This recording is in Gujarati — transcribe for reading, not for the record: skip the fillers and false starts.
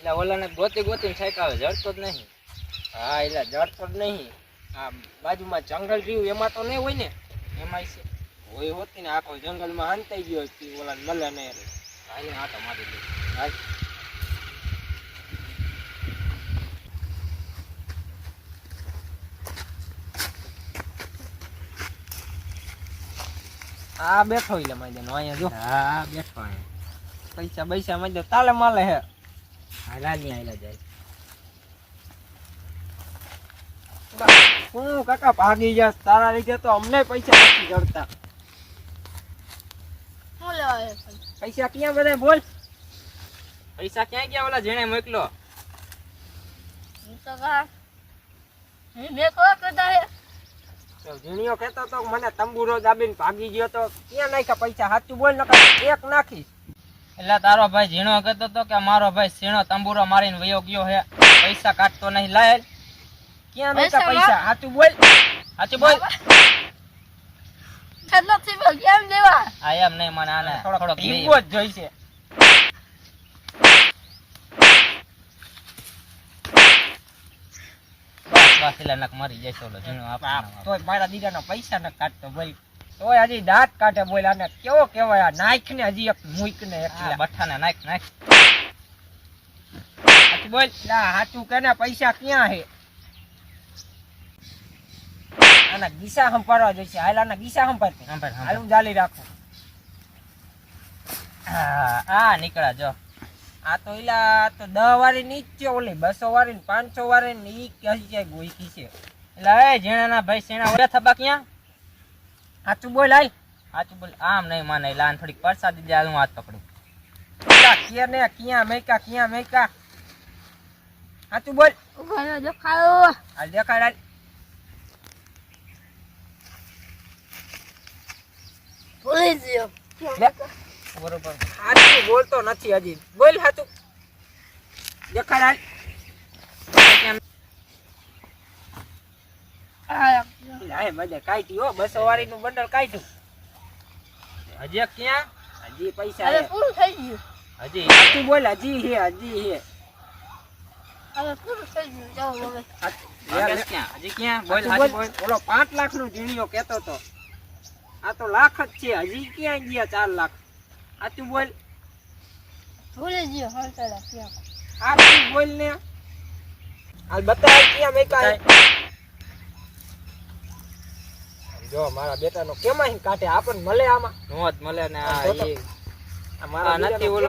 એટલે ઓલાને ગોતી ગોતીને છેકાવે, જડતો જ નહીં. હા એટલે જડતો જ નહીં. આ બાજુમાં જંગલ રહ્યું એમાં તો નહીં હોય ને. એમાં છે હોય હોતી ને આખો જંગલમાં હંતાઈ ગયો ઓલા મળે નહીં. હાલે આટો મારી લે. હાલ. આ બેઠો એટલે માજે અહીંયા જો. હા બેઠો અહીંયા. પૈસા પૈસા માજે તાલે માલે હે. હાલા ની હાલા જાય. હું કાકા ભાગી જા, તારા લીધે તો અમને પૈસા નથી જડતા. હું લેવા પૈસા ક્યાં બધા બોલ. પૈસા ક્યાં ગયા ઓલા જેણે મોકલો? હું તો કા મેં કોણ કરતા હે તો ઝીણીઓ કહેતો તો મને તંબુરો દાબીને ભાગી ગયો તો ક્યાં નાખ્યા પૈસા? સાચું બોલ નકર એક નાખીશ. એટલે તારો ભાઈ ઝીણો કહેતો તો કે મારો ભાઈ સીણો તંબુરો મારીને વયો ગયો હે, પૈસા કાઢતો નહીં. લાય ક્યાં નાખ્યા પૈસા? સાચું બોલ. સાચું બોલ. નથી બોલ કેમ દેવા આ એમ નહીં મને આને થોડોક ઈગો જ જોઈશે. બસ એટલે નક મરી જશે ઓલો ઝીણો આપણને. તોય મારા દીકરાના પૈસા ન કાઢતો બોલ. તોય હજી દાંત કાઢે બોલ. આને કેવો કેવાય? આ નાખ ને હજી એક મૂક ને આ એકલા. બઠાને નાખ નાખ. સાચું બોલ. લા સાચું કે ને પૈસા ક્યાં હે? આના ગીસા સંભાળવા જોઈશે. હાલ આના ગીસા સંભાળતે. સંભાળ, સંભાળ. હાલ હું જાલી રાખું. આ નીકળ્યા જો. આ તો એલા તો 10 વાળી ની જ છે. ઓલી 200 વાળી ને 500 વાળી ને ઈ કહી જાય ગોઈકી છે. એટલે એ ઝીણાના ભાઈ સીણા ઓલા થબા ક્યાં? સાચું બોલ. હાલ સાચું બોલ. આમ નહીં માને. લાન થોડીક પરસાદી દે, હાલ હું હાથ પકડું. પેલા કે ને ક્યાં મેકા ક્યાં મેકા? સાચું બોલ. ઉભા જો ખાઓ હાલ દેખાડ. હાલ ભૂલી ગયો લે. બરોબર. સાચું બોલતો નથી હજી. બોલ સાચું. દેખાડ. હાલ લાય મજા કાઢી હો. 200 વાળી નું બંડલ કાઢ્યું. હજી એક ક્યાં? હજી પૈસા હવે હે. પૂરું થઈ ગયું હજી સાચું બોલ. હજી હે હજી હે. હવે પૂરું થઈ ગયું જાઓ હવે મગજ ક્યાં? હજી ક્યાં? બોલ સાચું સાચું બોલ. બોલ. ઓલો 5 લાખ નું ઝીણીઓ કેતો તો. આ તો લાખ જ છે. હજી ક્યાં ગયા 4 લાખ? સાચું બોલ. ભૂલી ગયો હળતડા ક્યાં સાચું બોલ ને. હાલ બતાવ ક્યાં મેકા. જો મારા બેટાનો કેમાં કાઢે આપણને મળે આમાં. નોત મળે ને આ તો તો. ઈ આ મારા આ નથી દીકરાનો ઓલો